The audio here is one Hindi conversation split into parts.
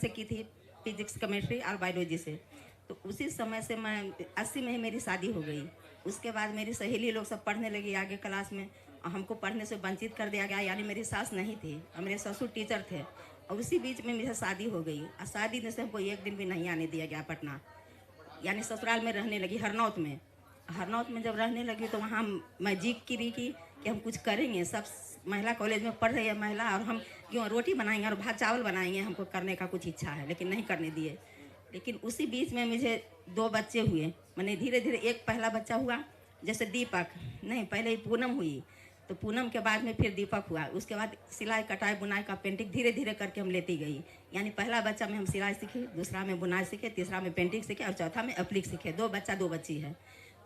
से की थी, फिजिक्स, केमिस्ट्री और बायोलॉजी से। तो उसी समय से मैं 80 में ही मेरी शादी हो गई। उसके बाद मेरी सहेली लोग सब पढ़ने लगी आगे क्लास में, और हमको पढ़ने से वंचित कर दिया गया। यानी मेरी सास नहीं थी और मेरे ससुर टीचर थे, और उसी बीच में मेरी शादी हो गई। और शादी में से हमको एक दिन भी नहीं आने दिया गया पटना। यानी ससुराल में रहने लगी हरनौत में। हरनौत में जब रहने लगी तो वहाँ मैं जिद की रही कि हम कुछ करेंगे। सब महिला कॉलेज में पढ़ रही है महिला, और हम क्यों रोटी बनाएंगे और भात चावल बनाएंगे, हमको करने का कुछ इच्छा है, लेकिन नहीं करने दिए। लेकिन उसी बीच में मुझे 2 बच्चे हुए। मैंने धीरे धीरे, एक पहला बच्चा हुआ जैसे दीपक, नहीं पहले पूनम हुई, तो पूनम के बाद में फिर दीपक हुआ। उसके बाद सिलाई कटाई बुनाई का पेंटिंग धीरे धीरे करके हम लेती गई। यानी पहला बच्चा में हम सिलाई सीखे, दूसरा में बुनाई सीखे, तीसरा में पेंटिंग सीखे, और चौथा में एप्लिक सीखे। 2 बच्चा 2 बच्ची है।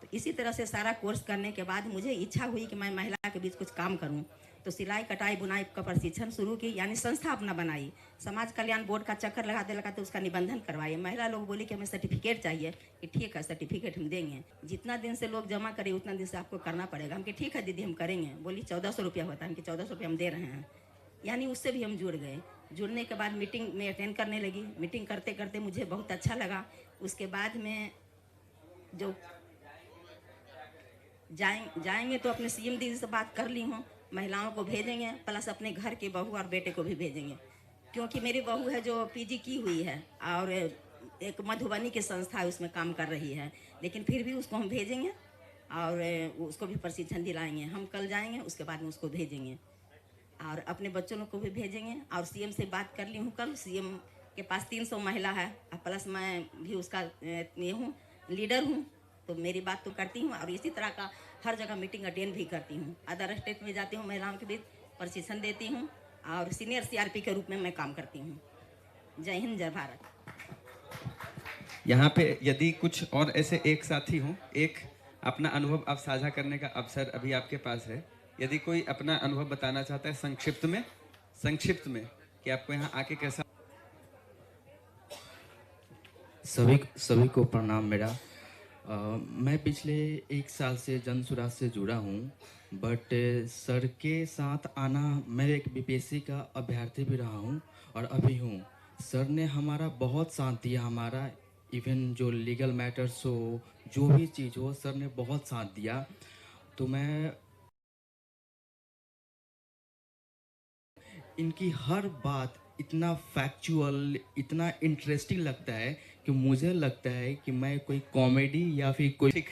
तो इसी तरह से सारा कोर्स करने के बाद मुझे इच्छा हुई कि मैं महिला के बीच कुछ काम करूं। तो सिलाई कटाई बुनाई का प्रशिक्षण शुरू की, यानी संस्था अपना बनाई। समाज कल्याण बोर्ड का चक्कर लगाते लगाते उसका निबंधन करवाए। महिला लोग बोली कि हमें सर्टिफिकेट चाहिए, कि ठीक है सर्टिफिकेट हम देंगे, जितना दिन से लोग जमा करे उतना दिन से आपको करना पड़ेगा। हम कि ठीक है दीदी हम करेंगे। बोली 1400 रुपया होता है, हम कि 1400 रुपया हम दे रहे हैं। यानी उससे भी हम जुड़ गए। जुड़ने के बाद मीटिंग में अटेंड करने लगी। मीटिंग करते करते मुझे बहुत अच्छा लगा। उसके बाद में जो जाएंगे तो अपने सीएम दीदी से बात कर ली हूँ, महिलाओं को भेजेंगे, प्लस अपने घर की बहू और बेटे को भी भेजेंगे। क्योंकि मेरी बहू है जो पीजी की हुई है और एक मधुबनी की संस्था है उसमें काम कर रही है, लेकिन फिर भी उसको हम भेजेंगे और उसको भी प्रशिक्षण दिलाएंगे। हम कल जाएंगे, उसके बाद में उसको भेजेंगे और अपने बच्चों को भी भेजेंगे। और सीएम से बात कर ली हूँ कल। सीएम के पास 300 महिला है, प्लस मैं भी उसका ये हूँ, लीडर हूँ। तो मेरी बात तो करती हूँ, और इसी तरह का हर जगह मीटिंग अटेंड भी करती हूँ। अदर स्टेट में जाती हूँ, महिलाओं के बीच प्रशिक्षण देती हूँ, और सीनियर सीआरपी के रूप में मैं काम करती हूँ। जय हिंद, जय भारत। यहाँ पे यदि कुछ और ऐसे एक साथी हों, एक अपना अनुभव आप साझा करने का अवसर अभी आपके पास है। यदि कोई अपना अनुभव बताना चाहता है संक्षिप्त में कि आपको यहाँ आके कैसा। सभी को प्रणाम मेरा। मैं पिछले 1 साल से जन सुराज से जुड़ा हूँ, बट सर के साथ आना, मैं एक बीपीएससी का अभ्यर्थी भी रहा हूँ और अभी हूँ। सर ने हमारा बहुत साथ दिया, हमारा इवन जो लीगल मैटर्स हो, जो भी चीज़ हो, सर ने बहुत साथ दिया। तो मैं इनकी हर बात इतना फैक्चुअल, इतना इंटरेस्टिंग लगता है कि मुझे लगता है कि मैं कोई कॉमेडी या फिर कोई। ठीक,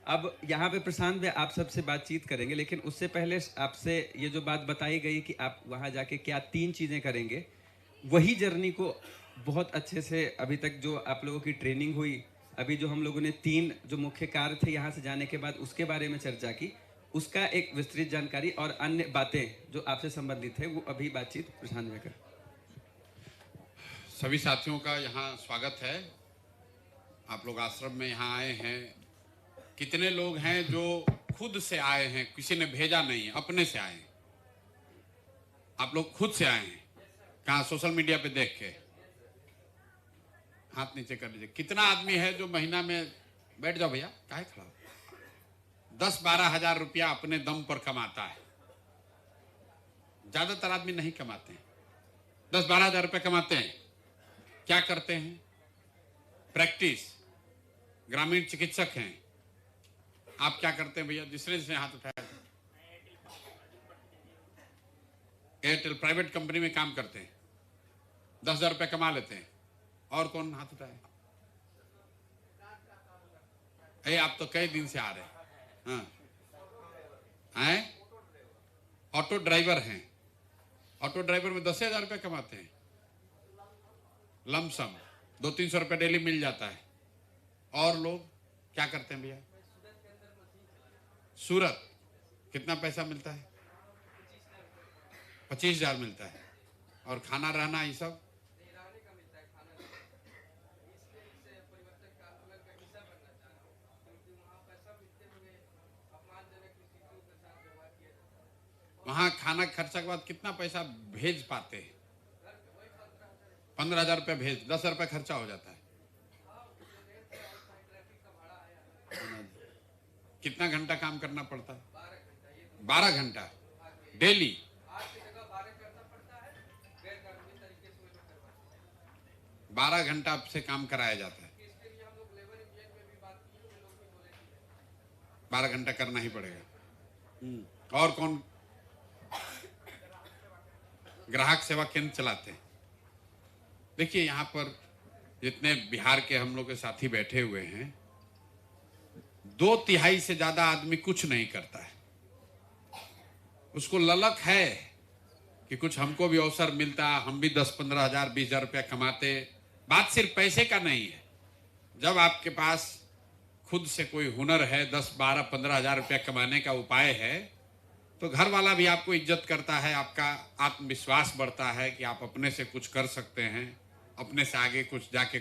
अब यहाँ पे प्रशांत भाई आप सबसे बातचीत करेंगे, लेकिन उससे पहले आपसे ये जो बात बताई गई कि आप वहाँ जाके क्या 3 चीज़ें करेंगे, वही जर्नी को बहुत अच्छे से अभी तक जो आप लोगों की ट्रेनिंग हुई, अभी जो हम लोगों ने 3 जो मुख्य कार्य थे यहाँ से जाने के बाद उसके बारे में चर्चा की, उसका एक विस्तृत जानकारी और अन्य बातें जो आपसे संबंधित है वो अभी बातचीत प्रशांत भाई कर। सभी साथियों का यहाँ स्वागत है। आप लोग आश्रम में यहाँ आए हैं। कितने लोग हैं जो खुद से आए हैं, किसी ने भेजा नहीं है, अपने से आए हैं? आप लोग खुद से आए हैं? कहाँ? सोशल मीडिया पे देख के? हाथ नीचे कर लीजिए। कितना आदमी है जो महीना में, बैठ जाओ भैया, काहे खड़ा हो, 10-12 हजार रुपया अपने दम पर कमाता है? ज्यादातर आदमी नहीं कमाते हैं। 10-12 हजार रुपये कमाते हैं, क्या करते हैं? प्रैक्टिस, ग्रामीण चिकित्सक हैं। आप क्या करते हैं भैया? दूसरे से हाथ उठाया। एयरटेल प्राइवेट कंपनी में काम करते हैं, 10,000 रुपये कमा लेते हैं। और कौन हाथ उठाए? आप तो कई दिन से आ रहे हैं। हाँ, ऑटो ड्राइवर हैं। ऑटो ड्राइवर में 10,000 रुपये कमाते हैं, लमसम 200-300 रुपये डेली मिल जाता है। और लोग क्या करते हैं भैया? सूरत कितना पैसा मिलता है? 25,000 मिलता है। और खाना रहना ये सब? वहां खाना खर्चा के बाद कितना पैसा भेज पाते हैं? 15,000 रुपये भेज, 10,000 रुपये खर्चा हो जाता है। कितना घंटा काम करना पड़ता है? 12 घंटा डेली। 12 घंटा आपसे काम कराया जाता है, 12 घंटा करना ही पड़ेगा। और कौन ग्राहक सेवा केंद्र चलाते हैं? देखिए यहाँ पर जितने बिहार के हम लोग के साथी बैठे हुए हैं, 2/3 से ज्यादा आदमी कुछ नहीं करता है। उसको ललक है कि कुछ हमको भी अवसर मिलता, हम भी 10-15 हजार 20 हजार रुपया कमाते। बात सिर्फ पैसे का नहीं है। जब आपके पास खुद से कोई हुनर है, 10-12-15 हजार रुपया कमाने का उपाय है, तो घर वाला भी आपको इज्जत करता है, आपका आत्मविश्वास बढ़ता है कि आप अपने से कुछ कर सकते हैं, अपने से आगे कुछ जाके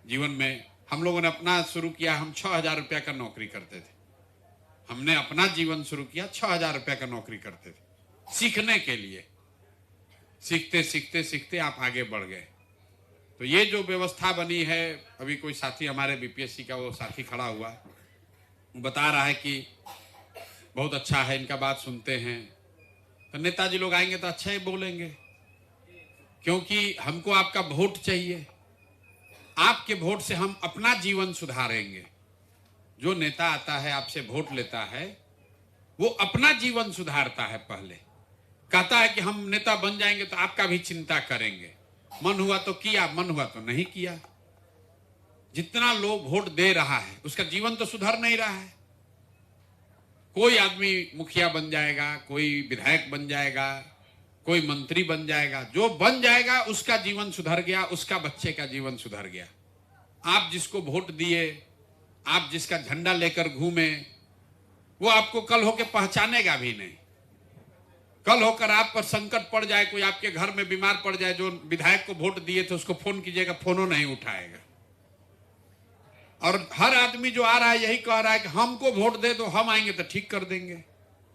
जीवन में। हम लोगों ने अपना शुरू किया, हम 6,000 रुपया का नौकरी करते थे। हमने अपना जीवन शुरू किया, 6,000 रुपया का नौकरी करते थे, सीखने के लिए। सीखते सीखते सीखते आप आगे बढ़ गए। तो ये जो व्यवस्था बनी है, अभी कोई साथी हमारे बीपीएससी का वो साथी खड़ा हुआ, बता रहा है कि बहुत अच्छा है, इनका बात सुनते हैं। तो नेताजी लोग आएंगे तो अच्छा ही बोलेंगे, क्योंकि हमको आपका वोट चाहिए। आपके वोट से हम अपना जीवन सुधारेंगे। जो नेता आता है आपसे वोट लेता है, वो अपना जीवन सुधारता है। पहले कहता है कि हम नेता बन जाएंगे तो आपका भी चिंता करेंगे। मन हुआ तो किया, मन हुआ तो नहीं किया। जितना लोग वोट दे रहा है उसका जीवन तो सुधर नहीं रहा है। कोई आदमी मुखिया बन जाएगा, कोई विधायक बन जाएगा, कोई मंत्री बन जाएगा। जो बन जाएगा उसका जीवन सुधर गया, उसका बच्चे का जीवन सुधर गया। आप जिसको वोट दिए, आप जिसका झंडा लेकर घूमे, वो आपको कल होकर पहचानेगा भी नहीं। कल होकर आप पर संकट पड़ जाए, कोई आपके घर में बीमार पड़ जाए, जो विधायक को वोट दिए थे उसको फोन कीजिएगा, फोनो नहीं उठाएगा। और हर आदमी जो आ रहा है यही कह रहा है कि हमको वोट दे दो, हम आएंगे तो ठीक कर देंगे।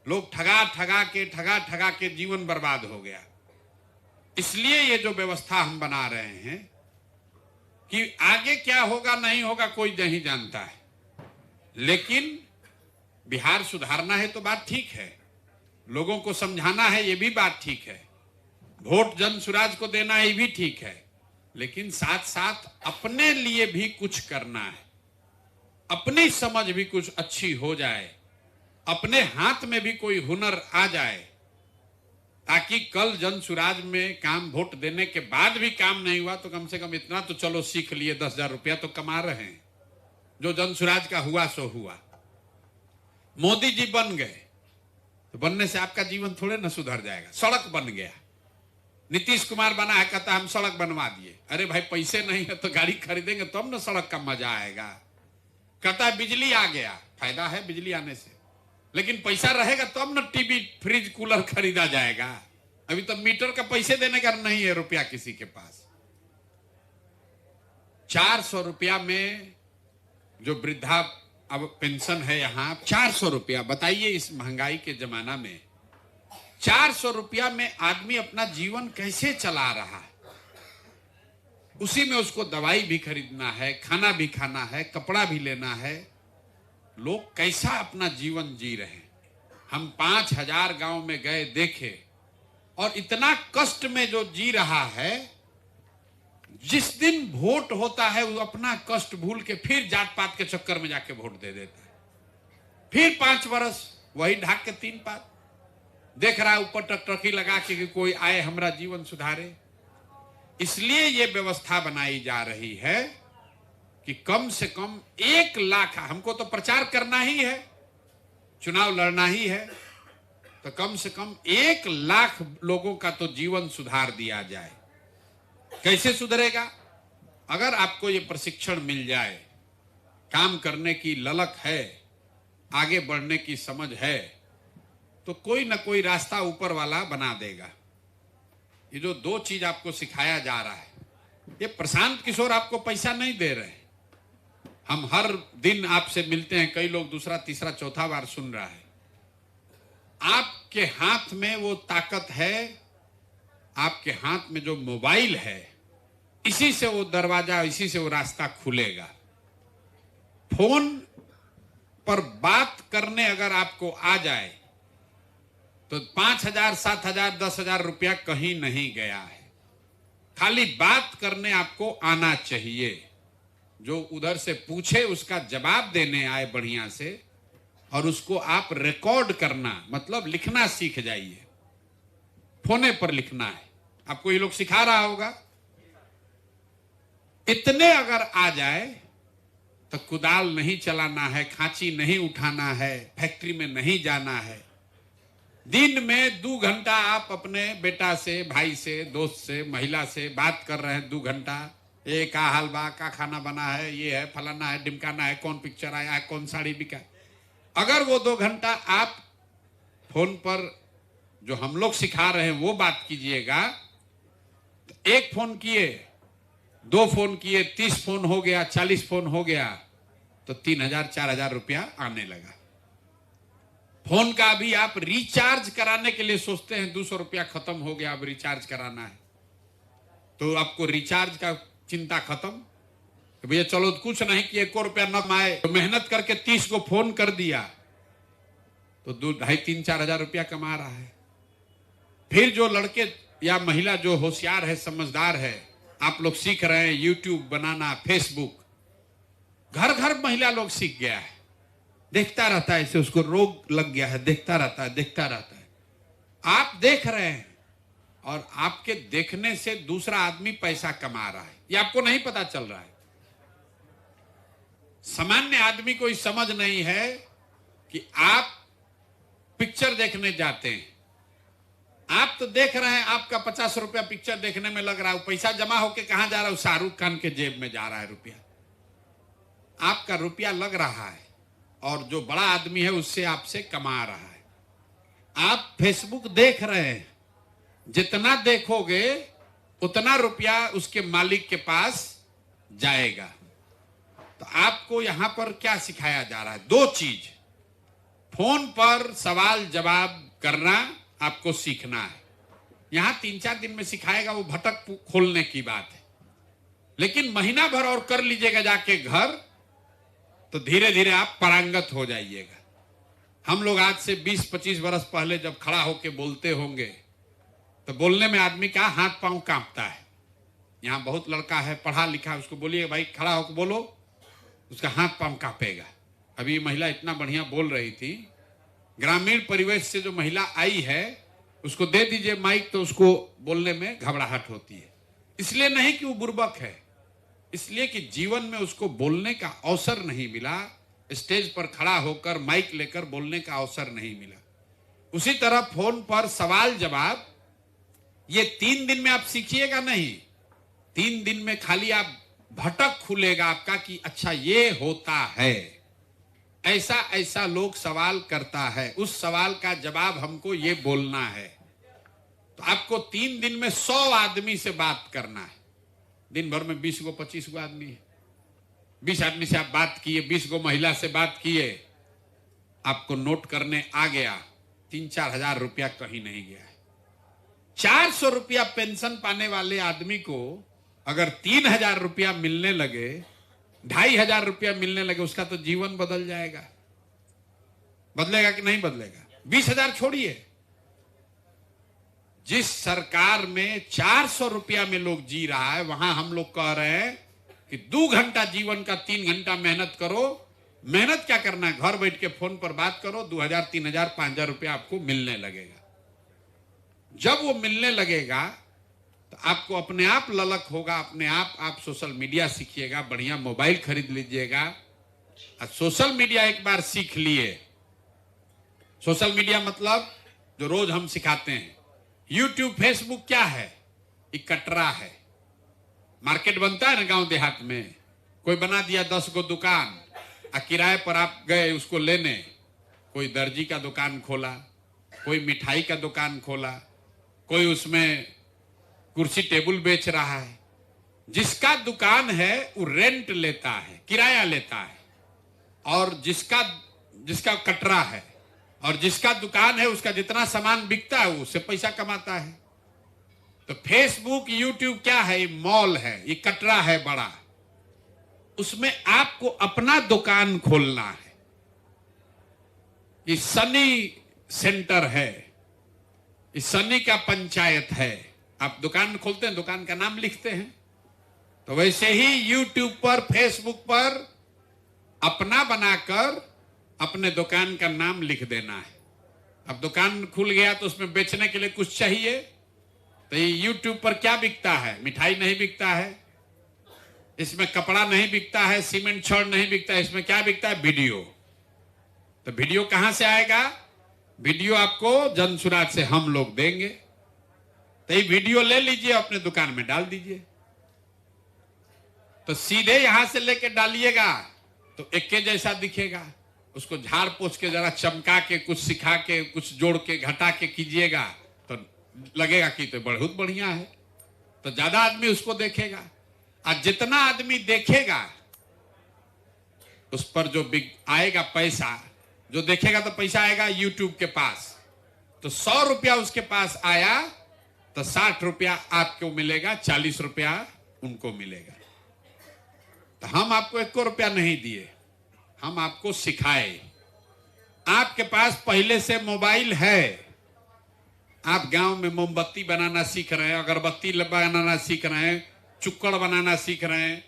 लोग ठगा ठगा के जीवन बर्बाद हो गया। इसलिए ये जो व्यवस्था हम बना रहे हैं कि आगे क्या होगा नहीं होगा कोई नहीं जानता है, लेकिन बिहार सुधारना है तो बात ठीक है, लोगों को समझाना है ये भी बात ठीक है, वोट जन सुराज को देना ये भी ठीक है, लेकिन साथ साथ अपने लिए भी कुछ करना है। अपनी समझ भी कुछ अच्छी हो जाए, अपने हाथ में भी कोई हुनर आ जाए, ताकि कल जन सुराज में काम वोट देने के बाद भी काम नहीं हुआ तो कम से कम इतना तो चलो सीख लिए, 10,000 रुपया तो कमा रहे हैं। जो जन सुराज का हुआ सो हुआ। मोदी जी बन गए तो बनने से आपका जीवन थोड़े न सुधर जाएगा। सड़क बन गया, नीतीश कुमार बना है, कहता हम सड़क बनवा दिए। अरे भाई पैसे नहीं है तो गाड़ी खरीदेंगे तब न सड़क का मजा आएगा। कहता है बिजली आ गया, फायदा है बिजली आने से, लेकिन पैसा रहेगा तब न टीवी फ्रिज कूलर खरीदा जाएगा। अभी तो मीटर का पैसे देने का नहीं है रुपया किसी के पास। 400 रुपया में जो वृद्धा अब पेंशन है यहाँ 400 रुपया, बताइए इस महंगाई के जमाना में 400 रुपया में आदमी अपना जीवन कैसे चला रहा है। उसी में उसको दवाई भी खरीदना है, खाना भी खाना है, कपड़ा भी लेना है। लोग कैसा अपना जीवन जी रहे हैं। हम 5,000 गांव में गए, देखे, और इतना कष्ट में जो जी रहा है, जिस दिन वोट होता है वो अपना कष्ट भूल के फिर जात पात के चक्कर में जाके वोट दे देता है। फिर 5 वर्ष वही ढाक के 3 पात देख रहा है ऊपर टकटकी लगा के कि कोई आए हमारा जीवन सुधारे। इसलिए ये व्यवस्था बनाई जा रही है कि कम से कम 1 लाख, हमको तो प्रचार करना ही है, चुनाव लड़ना ही है, तो कम से कम 1 लाख लोगों का तो जीवन सुधार दिया जाए। कैसे सुधरेगा? अगर आपको ये प्रशिक्षण मिल जाए, काम करने की ललक है, आगे बढ़ने की समझ है, तो कोई ना कोई रास्ता ऊपर वाला बना देगा। ये जो 2 चीज आपको सिखाया जा रहा है, ये प्रशांत किशोर आपको पैसा नहीं दे रहे। हम हर दिन आपसे मिलते हैं, कई लोग दूसरा तीसरा चौथा बार सुन रहा है। आपके हाथ में वो ताकत है, आपके हाथ में जो मोबाइल है, इसी से वो दरवाजा, इसी से वो रास्ता खुलेगा। फोन पर बात करने अगर आपको आ जाए तो 5,000, 7,000, 10,000 रुपया कहीं नहीं गया है। खाली बात करने आपको आना चाहिए। जो उधर से पूछे उसका जवाब देने आए बढ़िया से, और उसको आप रिकॉर्ड करना मतलब लिखना सीख जाइए। फोने पर लिखना है, आपको ये लोग सिखा रहा होगा। इतने अगर आ जाए तो कुदाल नहीं चलाना है, खांची नहीं उठाना है, फैक्ट्री में नहीं जाना है। दिन में 2 घंटा आप अपने बेटा से, भाई से, दोस्त से, महिला से बात कर रहे हैं 2 घंटा। ये का हाल बा, का खाना बना है, ये है, फलाना है, ढिमकाना है, कौन पिक्चर आया है, कौन साड़ी बिका। अगर वो 2 घंटा आप फोन पर जो हम लोग सिखा रहे हैं वो बात कीजिएगा, तो 1 फोन किए, 2 फोन किए, 30 फोन हो गया, 40 फोन हो गया, तो 3,000-4,000 रुपया आने लगा। फोन का भी आप रिचार्ज कराने के लिए सोचते हैं 200 रुपया खत्म हो गया, अब रिचार्ज कराना है, तो आपको रिचार्ज का चिंता खत्म। तो भैया चलो कुछ नहीं कि 1 रुपया न आए, तो मेहनत करके 30 को फोन कर दिया तो 2,500-3,000-4,000 रुपया कमा रहा है। फिर जो लड़के या महिला जो होशियार है, समझदार है, आप लोग सीख रहे हैं यूट्यूब बनाना, फेसबुक, घर घर महिला लोग सीख गया है। देखता रहता है, इसे उसको रोग लग गया है, देखता रहता है, देखता रहता है। आप देख रहे हैं और आपके देखने से दूसरा आदमी पैसा कमा रहा है, ये आपको नहीं पता चल रहा है। सामान्य आदमी को समझ नहीं है कि आप पिक्चर देखने जाते हैं, आप तो देख रहे हैं आपका 50 रुपया पिक्चर देखने में लग रहा है, पैसा जमा होके कहां जा रहा है, शाहरुख खान के जेब में जा रहा है रुपया। आपका रुपया लग रहा है और जो बड़ा आदमी है उससे आपसे कमा रहा है। आप फेसबुक देख रहे हैं, जितना देखोगे उतना रुपया उसके मालिक के पास जाएगा। तो आपको यहां पर क्या सिखाया जा रहा है? 2 चीज। फोन पर सवाल जवाब करना आपको सीखना है। यहां 3-4 दिन में सिखाएगा, वो भटक खोलने की बात है। लेकिन महीना भर और कर लीजिएगा जाके घर, तो धीरे धीरे आप पारंगत हो जाइएगा। हम लोग आज से 20-25 वर्ष पहले जब खड़ा होकर बोलते होंगे तो बोलने में आदमी का हाथ पांव कांपता है। यहाँ बहुत लड़का है पढ़ा लिखा, उसको बोलिए भाई खड़ा होकर बोलो, उसका हाथ पांव कांपेगा। अभी महिला इतना बढ़िया बोल रही थी, ग्रामीण परिवेश से जो महिला आई है उसको दे दीजिए माइक तो उसको बोलने में घबराहट होती है। इसलिए नहीं कि वो बुर्बक है, इसलिए कि जीवन में उसको बोलने का अवसर नहीं मिला, स्टेज पर खड़ा होकर माइक लेकर बोलने का अवसर नहीं मिला। उसी तरह फोन पर सवाल जवाब, ये 3 दिन में आप सीखिएगा नहीं, 3 दिन में खाली आप भटक खुलेगा आपका कि अच्छा ये होता है, ऐसा ऐसा लोग सवाल करता है, उस सवाल का जवाब हमको ये बोलना है। तो आपको 3 दिन में 100 आदमी से बात करना है। दिन भर में 20 गो 25 गो आदमी है, 20 आदमी से आप बात किए, 20 गो महिला से बात किए, आपको नोट करने आ गया 3-4 हजार रुपया कहीं नहीं गया है। 400 रुपया पेंशन पाने वाले आदमी को अगर 3,000 रुपया मिलने लगे, 2,500 रुपया मिलने लगे, उसका तो जीवन बदल जाएगा। बदलेगा कि नहीं बदलेगा? 20,000 छोड़िए, जिस सरकार में 400 रुपया में लोग जी रहा है, वहां हम लोग कह रहे हैं कि 2 घंटा जीवन का 3 घंटा मेहनत करो। मेहनत क्या करना है? घर बैठ के फोन पर बात करो, 2,000, 3,000, 5,000 रुपया आपको मिलने लगेगा। जब वो मिलने लगेगा तो आपको अपने आप ललक होगा, अपने आप सोशल मीडिया सीखिएगा, बढ़िया मोबाइल खरीद लीजिएगा। और सोशल मीडिया एक बार सीख लिए, सोशल मीडिया मतलब जो रोज हम सिखाते हैं, यूट्यूब फेसबुक क्या है? एक कटरा है। मार्केट बनता है ना गांव देहात में, कोई बना दिया 10 गो दुकान, किराए पर आप गए उसको लेने। कोई दर्जी का दुकान खोला, कोई मिठाई का दुकान खोला, कोई उसमें कुर्सी टेबल बेच रहा है। जिसका दुकान है वो रेंट लेता है, किराया लेता है, और जिसका कटरा है और जिसका दुकान है उसका जितना सामान बिकता है उससे पैसा कमाता है। तो फेसबुक यूट्यूब क्या है? ये मॉल है, ये कटरा है बड़ा, उसमें आपको अपना दुकान खोलना है। ये सनी सेंटर है, ये सनी का पंचायत है, आप दुकान खोलते हैं, दुकान का नाम लिखते हैं, तो वैसे ही YouTube पर, फेसबुक पर अपना बनाकर अपने दुकान का नाम लिख देना है। अब दुकान खुल गया तो उसमें बेचने के लिए कुछ चाहिए, तो ये YouTube पर क्या बिकता है? मिठाई नहीं बिकता है, इसमें कपड़ा नहीं बिकता है, सीमेंट छड़ नहीं बिकता है, इसमें क्या बिकता है? वीडियो। तो वीडियो कहां से आएगा? वीडियो आपको जन सुराज से हम लोग देंगे, तो ये वीडियो ले लीजिए, अपने दुकान में डाल दीजिए। तो सीधे यहां से लेके डालिएगा तो एक जैसा दिखेगा, उसको झाड़ पोछ के जरा चमका के, कुछ सिखा के, कुछ जोड़ के, घटा के कीजिएगा तो लगेगा कि तो बहुत बढ़िया है, तो ज्यादा आदमी उसको देखेगा। और जितना आदमी देखेगा उस पर जो आएगा पैसा, जो देखेगा तो पैसा आएगा YouTube के पास। तो 100 रुपया उसके पास आया तो 60 रुपया आपको मिलेगा, 40 रुपया उनको मिलेगा। तो हम आपको 1 रुपया नहीं दिए, हम आपको सिखाए। आपके पास पहले से मोबाइल है, आप गांव में मोमबत्ती बनाना सीख रहे हैं, अगरबत्ती बनाना सीख रहे हैं, चुक्कड़ बनाना सीख रहे हैं,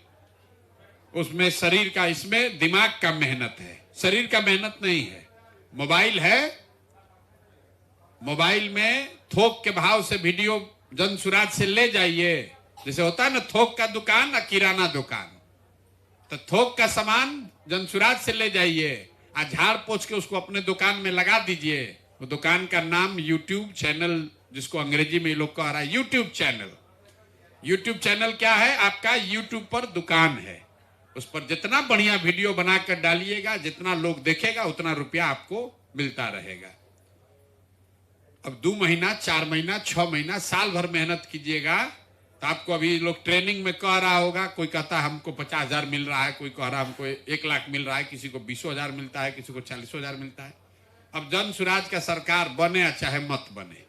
उसमें शरीर का, इसमें दिमाग का मेहनत है, शरीर का मेहनत नहीं है। मोबाइल है, मोबाइल में थोक के भाव से वीडियो जन सुराज से ले जाइए। जैसे होता है ना थोक का दुकान और किराना दुकान, तो थोक का सामान जन सुराज से ले जाइए, आज झाड़ पोछ के उसको अपने दुकान में लगा दीजिए। वो दुकान का नाम YouTube चैनल, जिसको अंग्रेजी में लोग कह रहा है YouTube चैनल। YouTube चैनल क्या है? आपका YouTube पर दुकान है, उस पर जितना बढ़िया वीडियो बनाकर डालिएगा, जितना लोग देखेगा उतना रुपया आपको मिलता रहेगा। अब 2 महीना, 4 महीना, 6 महीना, साल भर मेहनत कीजिएगा तो आपको, अभी लोग ट्रेनिंग में कह रहा होगा, कोई कहता है हमको 50,000 मिल रहा है, कोई कह रहा है हमको 1 लाख मिल रहा है, किसी को 20,000 मिलता है, किसी को 40,000 मिलता है। अब जन सुराज का सरकार बने चाहे मत बने,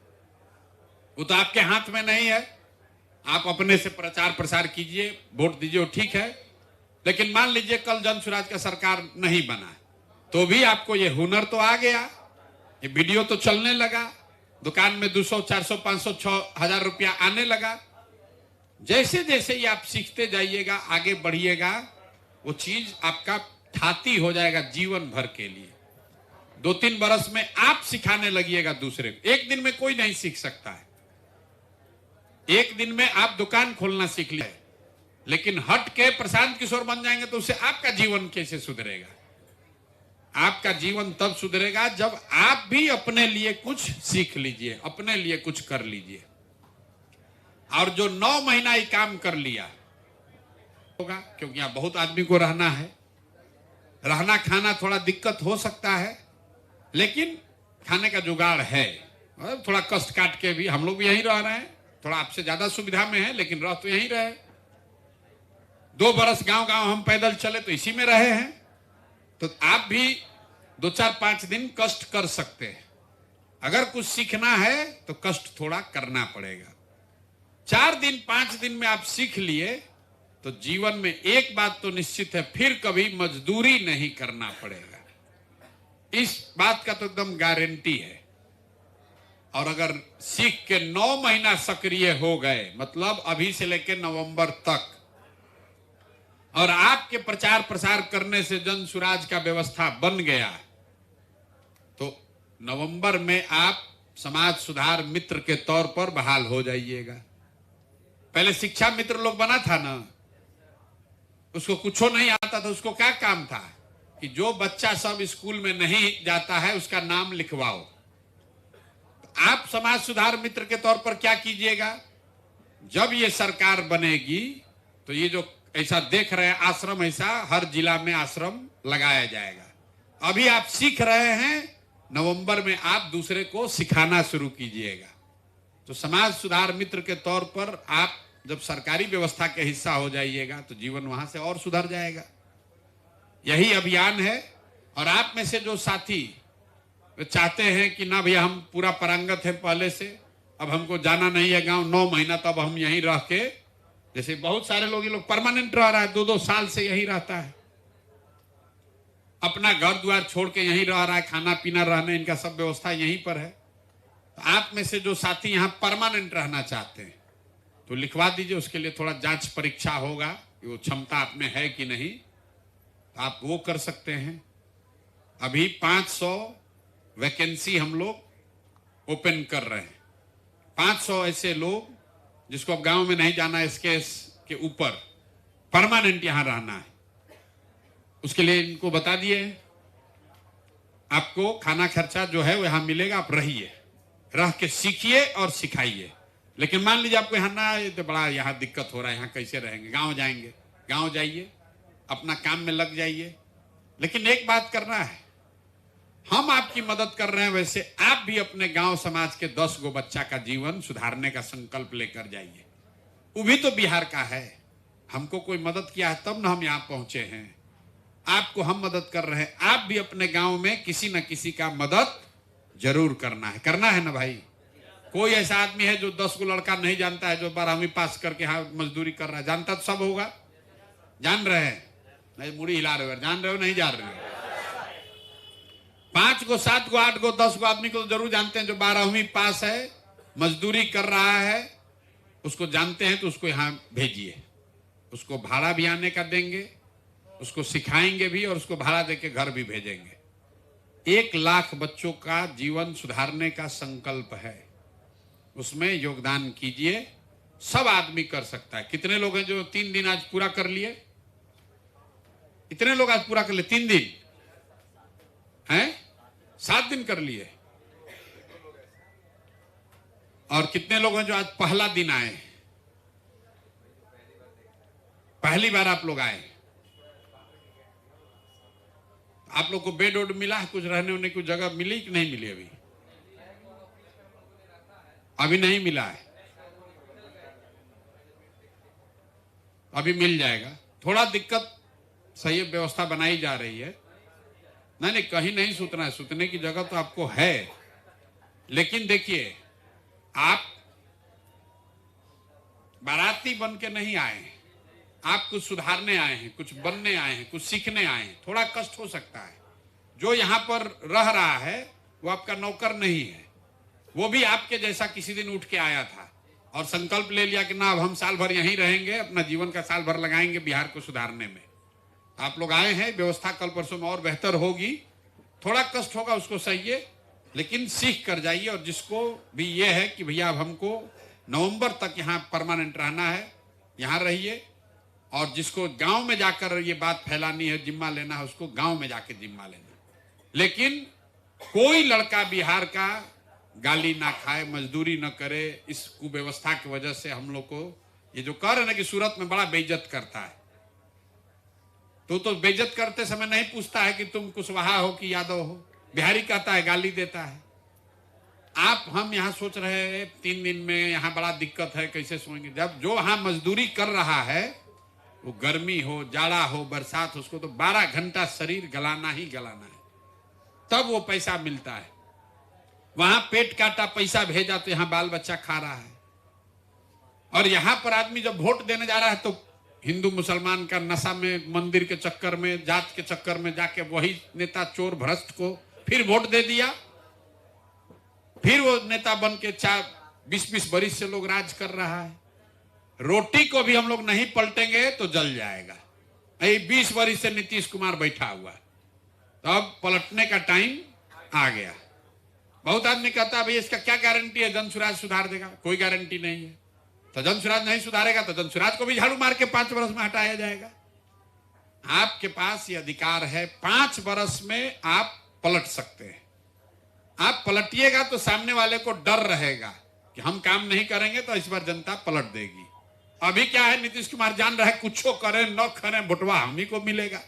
वो तो आपके हाथ में नहीं है। आप अपने से प्रचार प्रसार कीजिए, वोट दीजिए, ठीक है, लेकिन मान लीजिए कल जन सुराज का सरकार नहीं बना तो भी आपको ये हुनर तो आ गया, ये वीडियो तो चलने लगा, दुकान में 200, 400, 500, 6,000 रुपया आने लगा। जैसे जैसे ये आप सीखते जाइएगा, आगे बढ़िएगा, वो चीज आपका ठाती हो जाएगा जीवन भर के लिए। 2-3 बरस में आप सिखाने लगिएगा दूसरे को। एक दिन में कोई नहीं सीख सकता है, एक दिन में आप दुकान खोलना सीख लिया, लेकिन हट के प्रशांत किशोर बन जाएंगे तो उससे आपका जीवन कैसे सुधरेगा? आपका जीवन तब सुधरेगा जब आप भी अपने लिए कुछ सीख लीजिए, अपने लिए कुछ कर लीजिए। और जो 9 महीना ये काम कर लिया होगा, क्योंकि यहाँ बहुत आदमी को रहना है, रहना खाना थोड़ा दिक्कत हो सकता है, लेकिन खाने का जुगाड़ है। थोड़ा कष्ट काट के भी हम लोग भी यहीं रह रहे हैं, थोड़ा आपसे ज्यादा सुविधा में है, लेकिन रह तो यहीं रहे। 2 बरस गांव गांव हम पैदल चले तो इसी में रहे हैं, तो आप भी 2, 4, 5 दिन कष्ट कर सकते हैं। अगर कुछ सीखना है तो कष्ट थोड़ा करना पड़ेगा। 4 दिन 5 दिन में आप सीख लिए तो जीवन में एक बात तो निश्चित है, फिर कभी मजदूरी नहीं करना पड़ेगा। इस बात का तो एकदम गारंटी है। और अगर सीख के 9 महीना सक्रिय हो गए, मतलब अभी से लेकर नवंबर तक, और आपके प्रचार प्रसार करने से जन सुराज का व्यवस्था बन गया, तो नवंबर में आप समाज सुधार मित्र के तौर पर बहाल हो जाइएगा। पहले शिक्षा मित्र लोग बना था ना, उसको कुछ नहीं आता था, उसको क्या काम था कि जो बच्चा सब स्कूल में नहीं जाता है उसका नाम लिखवाओ। आप समाज सुधार मित्र के तौर पर क्या कीजिएगा, जब ये सरकार बनेगी तो ये जो ऐसा देख रहे हैं आश्रम, ऐसा हर जिला में आश्रम लगाया जाएगा। अभी आप सीख रहे हैं, नवंबर में आप दूसरे को सिखाना शुरू कीजिएगा। तो समाज सुधार मित्र के तौर पर आप जब सरकारी व्यवस्था के हिस्सा हो जाइएगा तो जीवन वहां से और सुधर जाएगा। यही अभियान है। और आप में से जो साथी चाहते हैं कि ना भैया हम पूरा पारंगत है पहले से, अब हमको जाना नहीं है गांव 9 महीना, तब हम यहीं रह के, जैसे बहुत सारे लोग, ये लोग परमानेंट रह रहा है, 2-2 साल से यहीं रहता है, अपना घर द्वार छोड़ के यहीं रह रहा है, खाना पीना रहने इनका सब व्यवस्था यहीं पर है। तो आप में से जो साथी यहाँ परमानेंट रहना चाहते हैं, तो लिखवा दीजिए, उसके लिए थोड़ा जांच परीक्षा होगा कि वो क्षमता आप में है कि नहीं, तो आप वो कर सकते हैं। अभी 500 वैकेंसी हम लोग ओपन कर रहे हैं। 500 ऐसे लोग जिसको अब गांव में नहीं जाना, इसके के ऊपर परमानेंट यहां रहना है, उसके लिए इनको बता दिए आपको खाना खर्चा जो है वो यहां मिलेगा, आप रहिए, रह के सीखिए और सिखाइए। लेकिन मान लीजिए आपको यहाँ ना, ये तो बड़ा यहाँ दिक्कत हो रहा है, यहाँ कैसे रहेंगे, गांव जाएंगे, गांव जाइए, अपना काम में लग जाइए। लेकिन एक बात करना है, हम आपकी मदद कर रहे हैं, वैसे आप भी अपने गांव समाज के 10 गो बच्चा का जीवन सुधारने का संकल्प लेकर जाइए। वो भी तो बिहार का है, हमको कोई मदद किया है तब ना हम यहाँ पहुंचे हैं। आपको हम मदद कर रहे हैं, आप भी अपने गांव में किसी न किसी का मदद जरूर करना है ना भाई। कोई ऐसा आदमी है जो 10 को लड़का नहीं जानता है, जो 12वीं पास करके यहाँ मजदूरी कर रहा है? जानता तो सब होगा, जान रहे हैं, नहीं मुड़ी हिला रहे हो, जान रहे हो नहीं जान रहे हो? 5 को 7 को 8 को 10 को आदमी को तो जरूर जानते हैं, जो 12वीं पास है, मजदूरी कर रहा है, उसको जानते हैं, तो उसको यहाँ भेजिए। उसको भाड़ा भी आने का देंगे, उसको सिखाएंगे भी, और उसको भाड़ा देके घर भी भेजेंगे। 1 लाख बच्चों का जीवन सुधारने का संकल्प है, उसमें योगदान कीजिए। सब आदमी कर सकता है। कितने लोग हैं जो 3 दिन आज पूरा कर लिए? इतने लोग आज पूरा कर लिए 3 दिन हैं, 7 दिन कर लिए। और कितने लोग हैं जो आज पहला दिन आए, पहली बार आप लोग आए? आप लोग को बेड वोड मिला है, कुछ रहने होने की जगह मिली कि नहीं मिली? अभी नहीं मिला है, अभी मिल जाएगा। थोड़ा दिक्कत, सही व्यवस्था बनाई जा रही है। नहीं कहीं नहीं सुतना है, सुतने की जगह तो आपको है। लेकिन देखिए, आप बाराती बन के नहीं आए हैं, आप कुछ सुधारने आए हैं, कुछ बनने आए हैं, कुछ सीखने आए हैं। थोड़ा कष्ट हो सकता है। जो यहाँ पर रह रहा है वो आपका नौकर नहीं है, वो भी आपके जैसा किसी दिन उठ के आया था और संकल्प ले लिया कि ना अब हम साल भर यहीं रहेंगे, अपना जीवन का साल भर लगाएंगे बिहार को सुधारने में। आप लोग आए हैं, व्यवस्था कल परसों में और बेहतर होगी। थोड़ा कष्ट होगा, उसको सहिए, लेकिन सीख कर जाइए। और जिसको भी ये है कि भैया अब हमको नवंबर तक यहाँ परमानेंट रहना है, यहाँ रहिए। और जिसको गांव में जाकर ये बात फैलानी है, जिम्मा लेना है, उसको गांव में जाके जिम्मा लेना। लेकिन कोई लड़का बिहार का गाली ना खाए, मजदूरी ना करे। इस कुव्यवस्था की वजह से हम लोग को ये जो कह रहे ना कि सूरत में बड़ा बेइज्जत करता है, तो बेइज्जत करते समय नहीं पूछता है कि तुम कुशवाहा हो कि यादव हो, बिहारी कहता है, गाली देता है। आप हम यहाँ सोच रहे हैं 3 दिन में यहाँ बड़ा दिक्कत है, कैसे सोएंगे? जब जो यहाँ मजदूरी कर रहा है, वो गर्मी हो, जाड़ा हो, बरसात हो, उसको तो 12 घंटा शरीर गलाना ही गलाना है, तब वो पैसा मिलता है। वहां पेट काटा पैसा भेजा तो यहाँ बाल बच्चा खा रहा है। और यहाँ पर आदमी जब वोट देने जा रहा है तो हिंदू मुसलमान का नशा में, मंदिर के चक्कर में, जात के चक्कर में जाके वही नेता चोर भ्रष्ट को फिर वोट दे दिया। फिर वो नेता बन के 20-20 बरिस से लोग राज कर रहा है। रोटी को भी हम लोग नहीं पलटेंगे तो जल जाएगा। 20 बरिस से नीतीश कुमार बैठा हुआ, तो अब पलटने का टाइम आ गया। बहुत आदमी कहता है भाई इसका क्या गारंटी है जनसुराज सुधार देगा? कोई गारंटी नहीं है। तो जनसुराज नहीं सुधारेगा तो जनसुराज को भी झाड़ू मार के 5 वर्ष में हटाया जाएगा। आपके पास ये अधिकार है, 5 वर्ष में आप पलट सकते हैं। आप पलटिएगा तो सामने वाले को डर रहेगा कि हम काम नहीं करेंगे तो इस बार जनता पलट देगी। अभी क्या है, नीतीश कुमार जान रहा है कुछ करें न करें वोटवा हम ही को मिलेगा।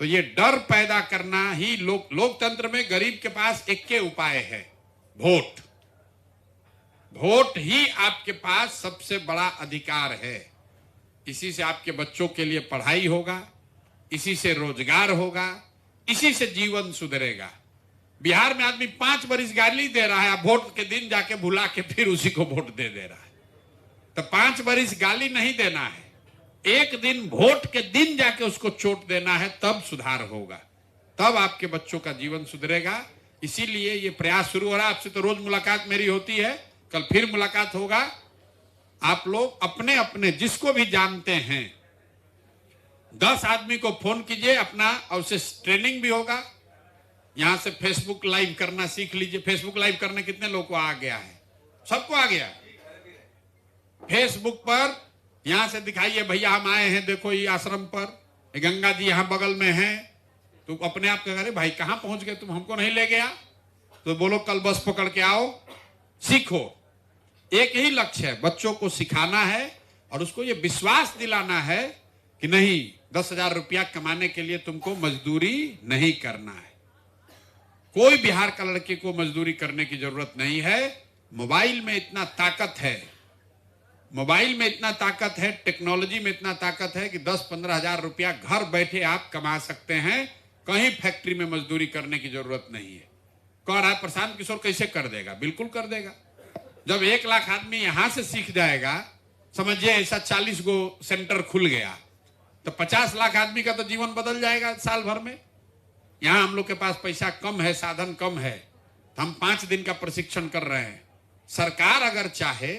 तो ये डर पैदा करना ही लोकतंत्र में गरीब के पास एक के उपाय है, वोट। वोट ही आपके पास सबसे बड़ा अधिकार है। इसी से आपके बच्चों के लिए पढ़ाई होगा, इसी से रोजगार होगा, इसी से जीवन सुधरेगा। बिहार में आदमी 5 बरिस गाली दे रहा है, वोट के दिन जाके भुला के फिर उसी को वोट दे रहा है। तो 5 बरिस गाली नहीं देना है, एक दिन वोट के दिन जाके उसको चोट देना है, तब सुधार होगा, तब आपके बच्चों का जीवन सुधरेगा। इसीलिए ये प्रयास शुरू हो रहा है। आपसे तो रोज मुलाकात मेरी होती है, कल फिर मुलाकात होगा। आप लोग अपने अपने जिसको भी जानते हैं 10 आदमी को फोन कीजिए अपना, और उससे ट्रेनिंग भी होगा। यहां से फेसबुक लाइव करना सीख लीजिए। फेसबुक लाइव करने कितने लोग को आ गया है? सबको आ गया। फेसबुक पर यहां से दिखाइए, भैया हम आए हैं, देखो ये आश्रम पर, ये गंगा जी यहां बगल में है। तो अपने आप कह रहे भाई कहां पहुंच गए तुम, हमको नहीं ले गया? तो बोलो कल बस पकड़ के आओ, सीखो। एक ही लक्ष्य है, बच्चों को सिखाना है और उसको ये विश्वास दिलाना है कि नहीं 10,000 रुपया कमाने के लिए तुमको मजदूरी नहीं करना है। कोई बिहार का लड़के को मजदूरी करने की जरूरत नहीं है। मोबाइल में इतना ताकत है, मोबाइल में इतना ताकत है, टेक्नोलॉजी में इतना ताकत है कि 10-15 हजार रुपया घर बैठे आप कमा सकते हैं। कहीं फैक्ट्री में मजदूरी करने की जरूरत नहीं है। कह रहा है प्रशांत किशोर कैसे कर देगा? बिल्कुल कर देगा। जब 1 लाख आदमी यहां से सीख जाएगा, समझिए ऐसा 40 गो सेंटर खुल गया, तो 50 लाख आदमी का तो जीवन बदल जाएगा साल भर में। यहां हम लोग के पास पैसा कम है, साधन कम है, तो हम 5 दिन का प्रशिक्षण कर रहे हैं। सरकार अगर चाहे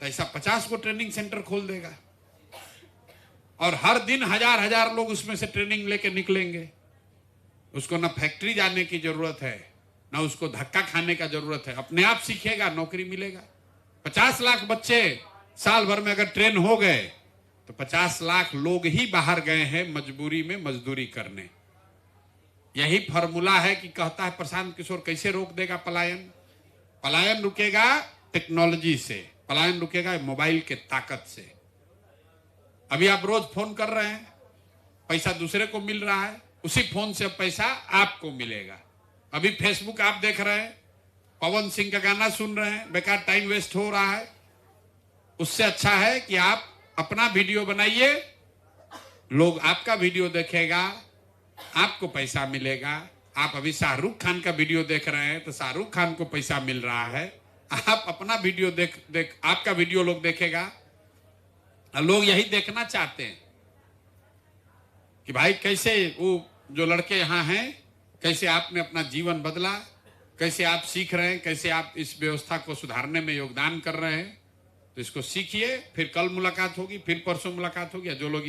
तो ऐसा 50 को ट्रेनिंग सेंटर खोल देगा और हर दिन हजार लोग उसमें से ट्रेनिंग लेके निकलेंगे। उसको ना फैक्ट्री जाने की जरूरत है, ना उसको धक्का खाने का जरूरत है, अपने आप सीखेगा, नौकरी मिलेगा। 50 लाख बच्चे साल भर में अगर ट्रेन हो गए तो 50 लाख लोग ही बाहर गए हैं मजबूरी में मजदूरी करने। यही फॉर्मूला है कि कहता है प्रशांत किशोर कैसे रोक देगा पलायन? पलायन रुकेगा टेक्नोलॉजी से, पलायन रुकेगा मोबाइल के ताकत से। अभी आप रोज फोन कर रहे हैं, पैसा दूसरे को मिल रहा है, उसी फोन से पैसा आपको मिलेगा। अभी फेसबुक आप देख रहे हैं, पवन सिंह का गाना सुन रहे हैं, बेकार टाइम वेस्ट हो रहा है। उससे अच्छा है कि आप अपना वीडियो बनाइए, लोग आपका वीडियो देखेगा, आपको पैसा मिलेगा। आप अभी शाहरुख खान का वीडियो देख रहे हैं तो शाहरुख खान को पैसा मिल रहा है। आप अपना वीडियो देख आपका वीडियो लोग देखेगा, और लोग यही देखना चाहते हैं कि भाई कैसे वो जो लड़के यहाँ हैं, कैसे आपने अपना जीवन बदला, कैसे आप सीख रहे हैं, कैसे आप इस व्यवस्था को सुधारने में योगदान कर रहे हैं। तो इसको सीखिए, फिर कल मुलाकात होगी, फिर परसों मुलाकात होगी। जो लोग